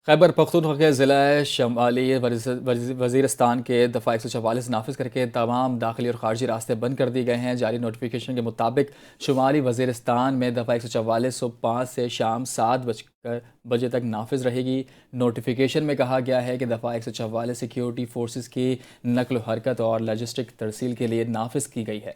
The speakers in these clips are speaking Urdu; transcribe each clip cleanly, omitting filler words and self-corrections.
خیبر پختونخوا کے ضلع شمالی وزیرستان کے دفعہ 144 نافذ کر کے تمام داخلی اور خارجی راستے بند کر دیے گئے ہیں۔ جاری نوٹیفیکیشن کے مطابق شمالی وزیرستان میں دفعہ 144 صبح 5 سے شام 7 بجے تک نافذ رہے گی۔ نوٹیفیکیشن میں کہا گیا ہے کہ دفعہ 144 سیکیورٹی فورسز کی نقل و حرکت اور لاجسٹک ترسیل کے لیے نافذ کی گئی ہے۔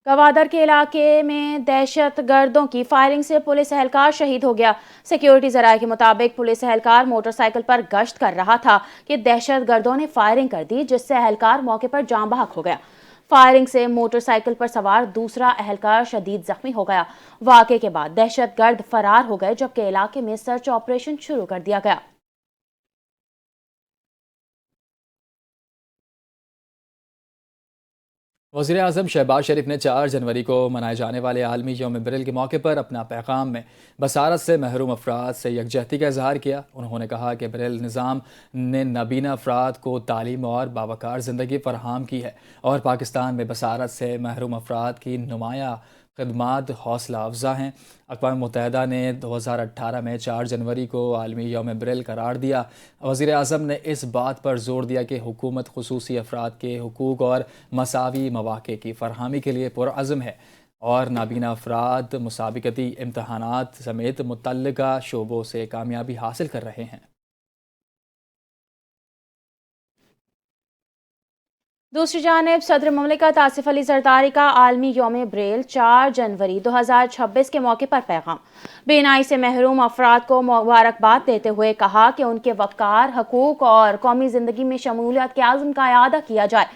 گوادر کے علاقے میں دہشت گردوں کی فائرنگ سے پولیس اہلکار شہید ہو گیا۔ سیکیورٹی ذرائع کے مطابق پولیس اہلکار موٹر سائیکل پر گشت کر رہا تھا کہ دہشت گردوں نے فائرنگ کر دی، جس سے اہلکار موقع پر جاں بحق ہو گیا۔ فائرنگ سے موٹر سائیکل پر سوار دوسرا اہلکار شدید زخمی ہو گیا۔ واقعے کے بعد دہشت گرد فرار ہو گئے، جبکہ علاقے میں سرچ آپریشن شروع کر دیا گیا۔ وزیر اعظم شہباز شریف نے 4 جنوری کو منائے جانے والے عالمی یوم بریل کے موقع پر اپنا پیغام میں بصارت سے محروم افراد سے یکجہتی کا اظہار کیا۔ انہوں نے کہا کہ بریل نظام نے نابینا افراد کو تعلیم اور باوقار زندگی فراہم کی ہے اور پاکستان میں بصارت سے محروم افراد کی نمایاں خدمات حوصلہ افزا ہیں۔ اقوام متحدہ نے 2018 میں 4 جنوری کو عالمی یوم بریل قرار دیا۔ وزیر اعظم نے اس بات پر زور دیا کہ حکومت خصوصی افراد کے حقوق اور مساوی مواقع کی فراہمی کے لیے پرعزم ہے اور نابینا افراد مسابقتی امتحانات سمیت متعلقہ شعبوں سے کامیابی حاصل کر رہے ہیں۔ دوسری جانب صدر مملکت آصف علی زرداری کا عالمی یوم بریل 4 جنوری 2026 کے موقع پر پیغام۔ بینائی سے محروم افراد کو مبارکباد دیتے ہوئے کہا کہ ان کے وقار، حقوق اور قومی زندگی میں شمولیت کے عزم کا اعادہ کیا جائے۔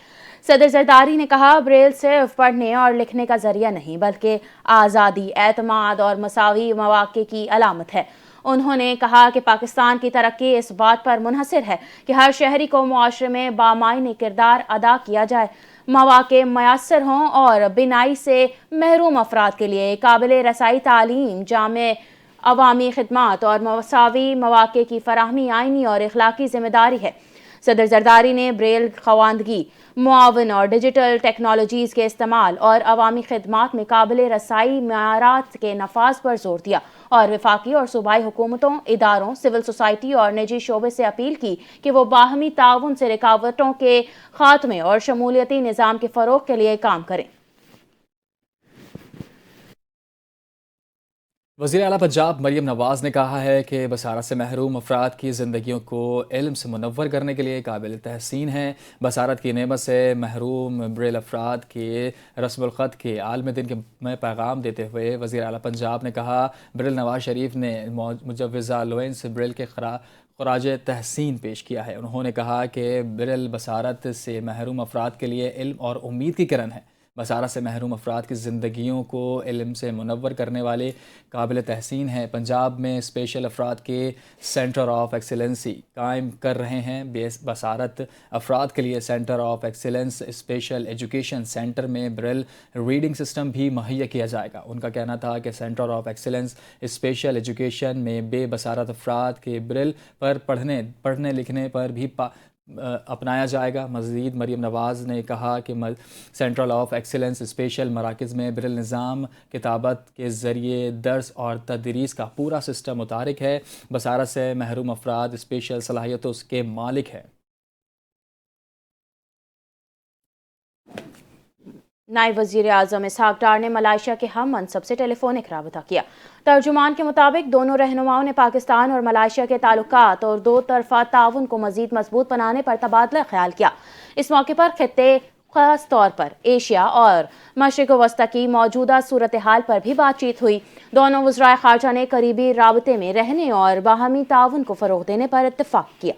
صدر زرداری نے کہا، بریل صرف پڑھنے اور لکھنے کا ذریعہ نہیں بلکہ آزادی، اعتماد اور مساوی مواقع کی علامت ہے۔ انہوں نے کہا کہ پاکستان کی ترقی اس بات پر منحصر ہے کہ ہر شہری کو معاشرے میں بامعنی کردار ادا کیا جائے، مواقع میسر ہوں اور بینائی سے محروم افراد کے لیے قابل رسائی تعلیم، جامع عوامی خدمات اور مساوی مواقع کی فراہمی آئینی اور اخلاقی ذمہ داری ہے۔ صدر زرداری نے بریل خواندگی، معاون اور ڈیجیٹل ٹیکنالوجیز کے استعمال اور عوامی خدمات میں قابل رسائی معیارات کے نفاذ پر زور دیا اور وفاقی اور صوبائی حکومتوں، اداروں، سول سوسائٹی اور نجی شعبے سے اپیل کی کہ وہ باہمی تعاون سے رکاوٹوں کے خاتمے اور شمولیتی نظام کے فروغ کے لیے کام کریں۔ وزیر اعلیٰ پنجاب مریم نواز نے کہا ہے کہ بصارت سے محروم افراد کی زندگیوں کو علم سے منور کرنے کے لیے قابل تحسین ہے۔ بصارت کی نعمت سے محروم بریل افراد کے رسم الخط کے عالمی دن میں پیغام دیتے ہوئے وزیر اعلیٰ پنجاب نے کہا، بریل نواز شریف نے مجوزہ لوئنس بریل کے خراج تحسین پیش کیا ہے۔ انہوں نے کہا کہ بریل بصارت سے محروم افراد کے لیے علم اور امید کی کرن ہے۔ بصارت سے محروم افراد کی زندگیوں کو علم سے منور کرنے والے قابل تحسین ہیں۔ پنجاب میں اسپیشل افراد کے سینٹر آف ایکسیلنسی قائم کر رہے ہیں۔ بصارت افراد کے لیے centre of excellence special education centre میں بریل ریڈنگ سسٹم بھی مہیا کیا جائے گا۔ ان کا کہنا تھا کہ centre of excellence special education میں بے بصارت افراد کے بریل پر پڑھنے لکھنے پر بھی اپنایا جائے گا۔ مزید مریم نواز نے کہا کہ سینٹرل آف ایکسیلنس اسپیشل مراکز میں بریل نظام کتابت کے ذریعے درس اور تدریس کا پورا سسٹم متحرک ہے۔ بصارت سے محروم افراد اسپیشل صلاحیتوں کے مالک ہیں۔ نائب وزیر اعظم اسحاق ڈار نے ملائیشیا کے ہم منصب سے ٹیلی فونک رابطہ کیا۔ ترجمان کے مطابق دونوں رہنماؤں نے پاکستان اور ملائیشیا کے تعلقات اور 2 طرفہ تعاون کو مزید مضبوط بنانے پر تبادلہ خیال کیا۔ اس موقع پر خطے، خاص طور پر ایشیا اور مشرق وسطی کی موجودہ صورتحال پر بھی بات چیت ہوئی۔ دونوں وزرائے خارجہ نے قریبی رابطے میں رہنے اور باہمی تعاون کو فروغ دینے پر اتفاق کیا۔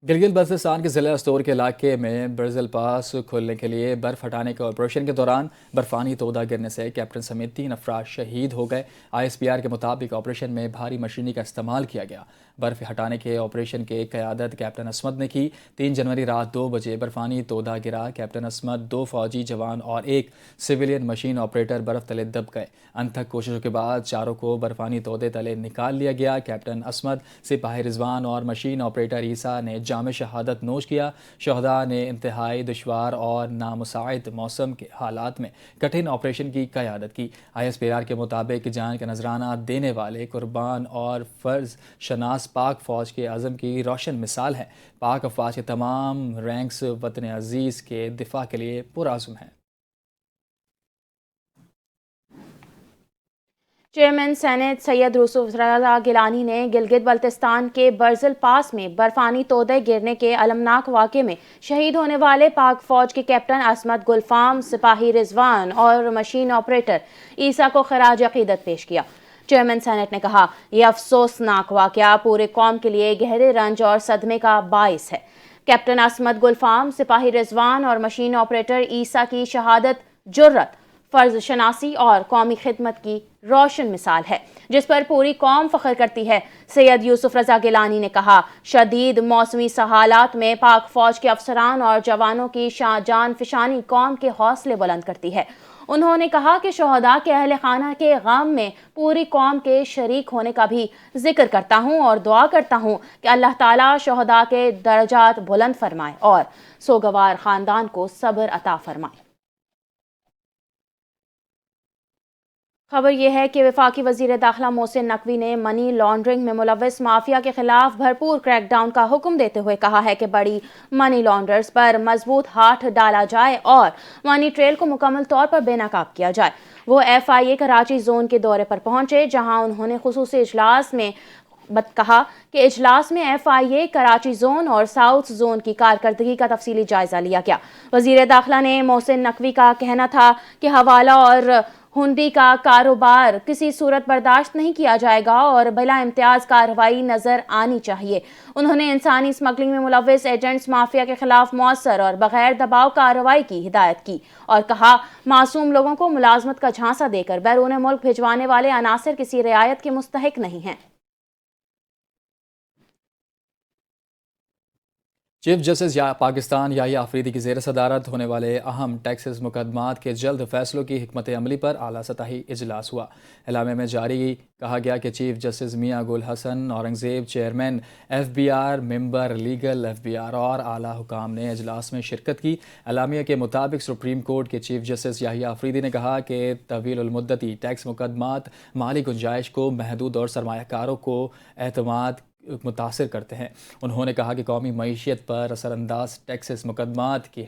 گلگت بلتستان کے ضلع استور کے علاقے میں برزل پاس کھولنے کے لیے برف ہٹانے کے آپریشن کے دوران برفانی تودہ گرنے سے کیپٹن سمیت 3 افراد شہید ہو گئے۔ ISPR کے مطابق آپریشن میں بھاری مشینری کا استعمال کیا گیا۔ برف ہٹانے کے آپریشن کی قیادت کیپٹن عصمت نے کی۔ 3 جنوری رات 2 بجے برفانی تودہ گرا۔ کیپٹن عصمت، 2 فوجی جوان اور 1 سویلین مشین آپریٹر برف تلے دب گئے۔ انتھک کوششوں کے بعد چاروں کو برفانی تودے تلے نکال لیا گیا۔ کیپٹن عصمت، سپاہی رضوان اور مشین آپریٹر عیسیٰ نے جام شہادت نوش کیا۔ شہداء نے انتہائی دشوار اور نامساعد موسم کے حالات میں کٹھن آپریشن کی قیادت کی۔ ISPR کے مطابق جان کا نذرانہ دینے والے قربان اور فرض شناس پاک فوج کے عزم کی روشن مثال ہے۔ پاک افواج کے تمام رینکس وطن عزیز کے دفاع کے لیے پرعزم ہیں۔ چیئرمین سینٹ سید یوسف رضا گیلانی نے گلگت بلتستان کے برزل پاس میں برفانی تودے گرنے کے المناک واقعے میں شہید ہونے والے پاک فوج کے کیپٹن عصمت گلفام، سپاہی رضوان اور مشین آپریٹر عیسیٰ کو خراج عقیدت پیش کیا۔ چیئرمین سینٹ نے کہا، یہ افسوسناک واقعہ پورے قوم کے لیے گہرے رنج اور صدمے کا باعث ہے۔ کیپٹن عصمت گلفام، سپاہی رضوان اور مشین آپریٹر عیسیٰ کی شہادت جرأت، فرض شناسی اور قومی خدمت کی روشن مثال ہے، جس پر پوری قوم فخر کرتی ہے۔ سید یوسف رضا گیلانی نے کہا، شدید موسمی حالات میں پاک فوج کے افسران اور جوانوں کی جان فشانی قوم کے حوصلے بلند کرتی ہے۔ انہوں نے کہا کہ شہداء کے اہل خانہ کے غم میں پوری قوم کے شریک ہونے کا بھی ذکر کرتا ہوں اور دعا کرتا ہوں کہ اللہ تعالیٰ شہداء کے درجات بلند فرمائے اور سوگوار خاندان کو صبر عطا فرمائے۔ خبر یہ ہے کہ وفاقی وزیر داخلہ محسن نقوی نے منی لانڈرنگ میں ملوث مافیا کے خلاف بھرپور کریک ڈاؤن کا حکم دیتے ہوئے کہا ہے کہ بڑی منی لانڈررز پر مضبوط ہاتھ ڈالا جائے اور منی ٹریل کو مکمل طور پر بے نقاب کیا جائے۔ وہ FIA کراچی زون کے دورے پر پہنچے، جہاں انہوں نے خصوصی اجلاس میں کہا کہ اجلاس میں FIA کراچی زون اور ساؤتھ زون کی کارکردگی کا تفصیلی جائزہ لیا گیا۔ وزیر داخلہ نے محسن نقوی کا کہنا تھا کہ حوالہ اور ہنڈی کا کاروبار کسی صورت برداشت نہیں کیا جائے گا اور بلا امتیاز کارروائی نظر آنی چاہیے۔ انہوں نے انسانی اسمگلنگ میں ملوث ایجنٹس مافیا کے خلاف مؤثر اور بغیر دباؤ کارروائی کی ہدایت کی اور کہا، معصوم لوگوں کو ملازمت کا جھانسا دے کر بیرون ملک بھجوانے والے عناصر کسی رعایت کے مستحق نہیں ہیں۔ چیف جسٹس پاکستان یحییٰ آفریدی کی زیر صدارت ہونے والے اہم ٹیکسز مقدمات کے جلد فیصلوں کی حکمت عملی پر اعلیٰ سطحی اجلاس ہوا۔ اعلامیہ میں جاری کہا گیا کہ چیف جسٹس میاں گل حسن اورنگزیب، چیئرمین FBR، ممبر لیگل FBR اور اعلیٰ حکام نے اجلاس میں شرکت کی۔ اعلامیہ کے مطابق سپریم کورٹ کے چیف جسٹس یحییٰ آفریدی نے کہا کہ طویل المدتی ٹیکس مقدمات مالی گنجائش کو محدود اور سرمایہ کاروں کو اعتماد متاثر کرتے ہیں۔ انہوں نے کہا کہ قومی معیشت پر اثر انداز ٹیکسز مقدمات کی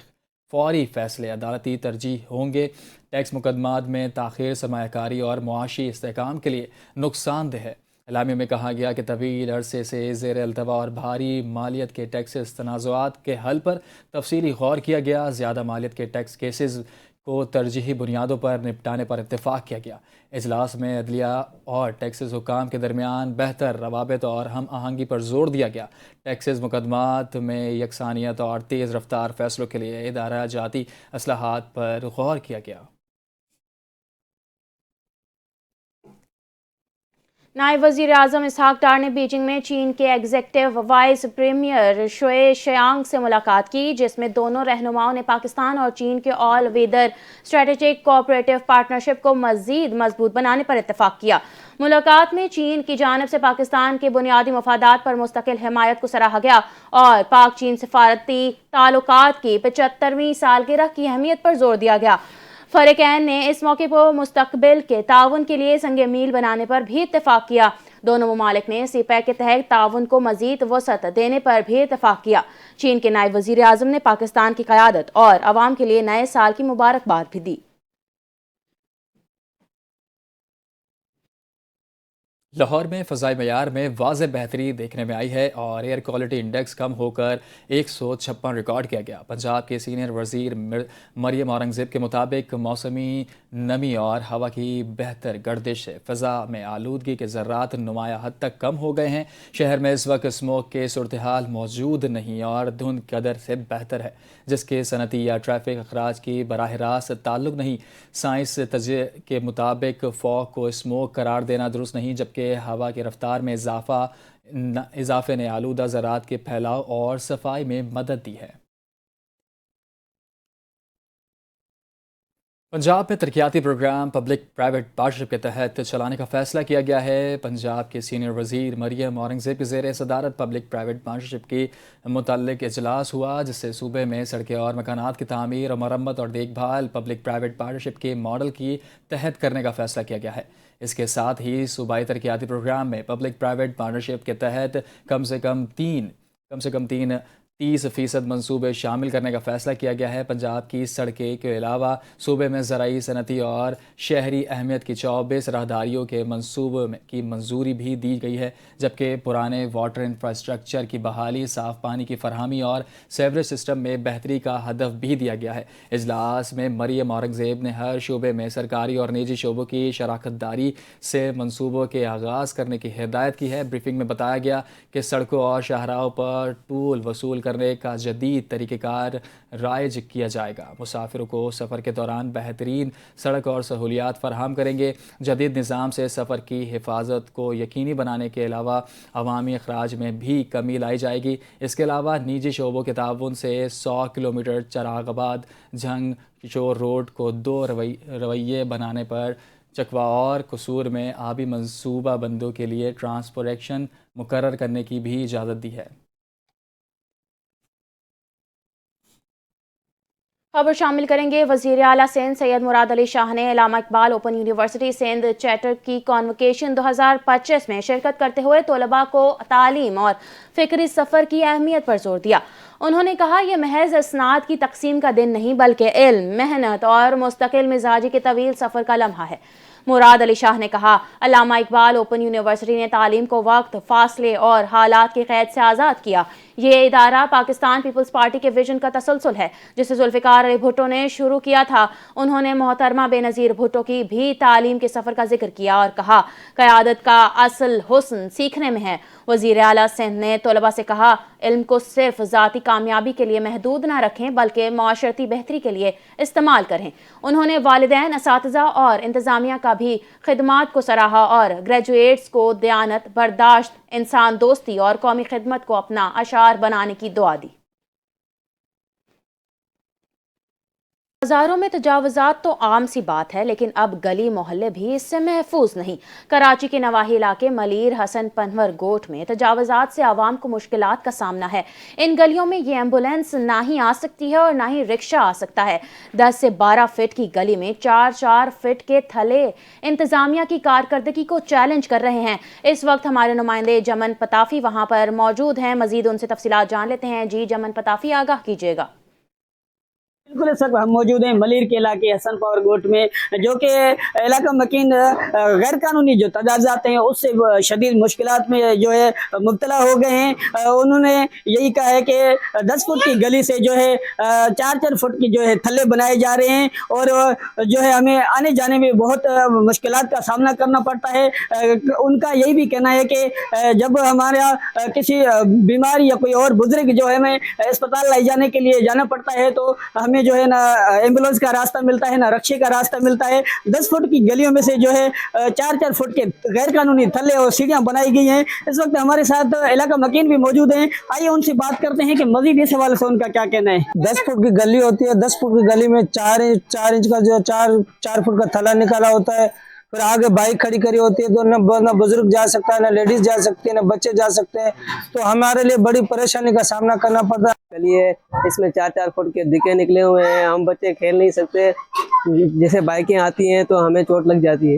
فوری فیصلے عدالتی ترجیح ہوں گے۔ ٹیکس مقدمات میں تاخیر سرمایہ کاری اور معاشی استحکام کے لیے نقصان دہ ہے۔ اعلامیہ میں کہا گیا کہ طویل عرصے سے زیر التوا اور بھاری مالیت کے ٹیکسز تنازعات کے حل پر تفصیلی غور کیا گیا۔ زیادہ مالیت کے ٹیکس کیسز کو ترجیحی بنیادوں پر نپٹانے پر اتفاق کیا گیا۔ اجلاس میں عدلیہ اور ٹیکسز حکام کے درمیان بہتر روابط اور ہم آہنگی پر زور دیا گیا۔ ٹیکسز مقدمات میں یکسانیت اور تیز رفتار فیصلوں کے لیے ادارہ جاتی اصلاحات پر غور کیا گیا۔ نائب وزیر اعظم اسحاق ڈار نے بیجنگ میں چین کے ایگزیکٹو وائس پریمیئر شوئے شیانگ سے ملاقات کی، جس میں دونوں رہنماؤں نے پاکستان اور چین کے آل ویدر اسٹریٹجک کوآپریٹو پارٹنرشپ کو مزید مضبوط بنانے پر اتفاق کیا۔ ملاقات میں چین کی جانب سے پاکستان کے بنیادی مفادات پر مستقل حمایت کو سراہا گیا اور پاک چین سفارتی تعلقات کی 75ویں سالگرہ کی اہمیت پر زور دیا گیا۔ فریقین نے اس موقع پر مستقبل کے تعاون کے لیے سنگ میل بنانے پر بھی اتفاق کیا۔ دونوں ممالک نے CPEC کے تحت تعاون کو مزید وسعت دینے پر بھی اتفاق کیا۔ چین کے نائب وزیر اعظم نے پاکستان کی قیادت اور عوام کے لیے نئے سال کی مبارکباد بھی دی۔ لاہور میں فضائی معیار میں واضح بہتری دیکھنے میں آئی ہے اور ایئر کوالٹی انڈیکس کم ہو کر 156 ریکارڈ کیا گیا۔ پنجاب کے سینئر وزیر مریم اورنگزیب کے مطابق موسمی نمی اور ہوا کی بہتر گردش سے فضا میں آلودگی کے ذرات نمایاں حد تک کم ہو گئے ہیں۔ شہر میں اس وقت اسموگ کے صورتحال موجود نہیں اور دھند قدر سے بہتر ہے، جس کے صنعتی یا ٹریفک اخراج کی براہ راست تعلق نہیں۔ سائنس تجزیے کے مطابق فوگ کو اسموگ قرار دینا درست نہیں، جبکہ ہوا کی رفتار میں اضافے نے آلودہ ذرات کے پھیلاؤ اور صفائی میں مدد دی ہے۔ پنجاب میں ترقیاتی پروگرام پبلک پرائیویٹ پارٹنرشپ کے تحت چلانے کا فیصلہ کیا گیا ہے۔ پنجاب کے سینئر وزیر مریم اورنگزیب کے زیر صدارت پبلک پرائیویٹ پارٹنرشپ کی متعلق اجلاس ہوا، جس سے صوبے میں سڑکیں اور مکانات کی تعمیر اور مرمت اور دیکھ بھال پبلک پرائیویٹ پارٹنرشپ کے ماڈل کی تحت کرنے کا فیصلہ کیا گیا ہے۔ اس کے ساتھ ہی صوبائی ترقیاتی پروگرام میں پبلک پرائیویٹ پارٹنرشپ کے تحت کم سے کم 30% منصوبے شامل کرنے کا فیصلہ کیا گیا ہے۔ پنجاب کی سڑکیں کے علاوہ صوبے میں زرعی، صنعتی اور شہری اہمیت کی 24 راہداریوں کے منصوبوں کی منظوری بھی دی گئی ہے، جبکہ پرانے واٹر انفراسٹرکچر کی بحالی، صاف پانی کی فراہمی اور سیوریج سسٹم میں بہتری کا ہدف بھی دیا گیا ہے۔ اجلاس میں مریم اورنگزیب نے ہر شعبے میں سرکاری اور نجی شعبوں کی شراکت داری سے منصوبوں کے آغاز کرنے کی ہدایت کی ہے۔ بریفنگ میں بتایا گیا کہ سڑکوں اور شاہراہوں پر ٹول وصول کرنے کا جدید طریقہ کار رائج کیا جائے گا۔ مسافروں کو سفر کے دوران بہترین سڑک اور سہولیات فراہم کریں گے۔ جدید نظام سے سفر کی حفاظت کو یقینی بنانے کے علاوہ عوامی اخراج میں بھی کمی لائی جائے گی۔ اس کے علاوہ نجی شعبوں کے تعاون سے 100 کلومیٹر چراغ آباد جھنگ کشور روڈ کو 2 رویے بنانے پر چکوا اور قصور میں آبی منصوبہ بندوں کے لیے ٹرانسپوریشن مقرر کرنے کی بھی اجازت دی ہے۔ خبر شامل کریں گے۔ وزیر اعلیٰ سندھ سید مراد علی شاہ نے علامہ Iqbal open university Sindh chatter کی کانوکیشن 2025 میں شرکت کرتے ہوئے طلباء کو تعلیم اور فکری سفر کی اہمیت پر زور دیا۔ انہوں نے کہا، یہ محض اسناد کی تقسیم کا دن نہیں بلکہ علم، محنت اور مستقل مزاجی کے طویل سفر کا لمحہ ہے۔ مراد علی شاہ نے کہا، علامہ اقبال اوپن یونیورسٹی نے تعلیم کو وقت، فاصلے اور حالات کی قید سے آزاد کیا۔ یہ ادارہ پاکستان پیپلز پارٹی کے ویژن کا تسلسل ہے، جسے ذوالفقار علی بھٹو نے شروع کیا تھا۔ انہوں نے محترمہ بے نظیر بھٹو کی بھی تعلیم کے سفر کا ذکر کیا اور کہا، قیادت کا اصل حسن سیکھنے میں ہے۔ وزیر اعلیٰ سندھ نے طلباء سے کہا، علم کو صرف ذاتی کامیابی کے لیے محدود نہ رکھیں بلکہ معاشرتی بہتری کے لیے استعمال کریں۔ انہوں نے والدین، اساتذہ اور انتظامیہ کا بھی خدمات کو سراہا اور گریجویٹس کو دیانت، برداشت، انسان دوستی اور قومی خدمت کو اپنا اشعار بنانے کی دعا دی۔ بازاروں میں تجاوزات تو عام سی بات ہے، لیکن اب گلی محلے بھی اس سے محفوظ نہیں۔ کراچی کے نواحی علاقے ملیر، حسن پنور گوٹھ میں تجاوزات سے عوام کو مشکلات کا سامنا ہے۔ ان گلیوں میں یہ ایمبولینس نہ ہی آ سکتی ہے اور نہ ہی رکشہ آ سکتا ہے۔ 10 سے 12 فٹ کی گلی میں 4 فٹ کے تھلے انتظامیہ کی کارکردگی کو چیلنج کر رہے ہیں۔ اس وقت ہمارے نمائندے جمن پتافی وہاں پر موجود ہیں، مزید ان سے تفصیلات جان لیتے ہیں۔ جی جمن پتافی، آگاہ کیجیے گا۔ بالکل اس وقت ہم موجود ہیں ملیر کے علاقے حسن پاور گوٹ میں، جو کہ علاقہ مکین غیر قانونی جو تجاوزات ہیں اس سے شدید مشکلات میں جو ہے مبتلا ہو گئے ہیں۔ انہوں نے یہی کہا ہے کہ 10 فٹ کی گلی سے جو ہے 4 فٹ کی جو ہے تھلے بنائے جا رہے ہیں اور جو ہے ہمیں آنے جانے میں بہت مشکلات کا سامنا کرنا پڑتا ہے۔ ان کا یہی بھی کہنا ہے کہ جب ہمارا کسی بیماری یا کوئی اور بزرگ جو ہے ہمیں اسپتال لے جانے کے لیے جانا پڑتا ہے تو ہمیں جو ہے نہ ایمبولینس کا راستہ ملتا ہے، نہ رکشے کا راستہ ملتا ہے۔ 10 فٹ کی گلیوں میں سے جو ہے 4 فٹ کے غیر قانونی تھلے اور سیڑھیاں بنائی گئی ہیں۔ اس وقت ہمارے ساتھ علاقہ مکین بھی موجود ہیں، آئیے ان سے بات کرتے ہیں کہ مزید اس حوالے سے ان کا کیا کہنا ہے۔ 10 فٹ کی گلی ہوتی ہے، 10 فٹ کی گلی میں 4 انچ کا جو 4 فٹ کا تھلا نکالا ہوتا ہے، پھر آگے بائک کھڑی کری ہوتی ہے تو نہ بزرگ جا سکتا ہے، نہ لیڈیز جا سکتی ہے، نہ بچے جا سکتے ہیں، تو ہمارے لیے بڑی پریشانی کا سامنا کرنا پڑتا ہے۔ چلیے اس میں 4 فٹ کے دکے نکلے ہوئے ہیں، ہم بچے کھیل نہیں سکتے، جیسے بائکیں آتی ہیں تو ہمیں چوٹ لگ جاتی ہے۔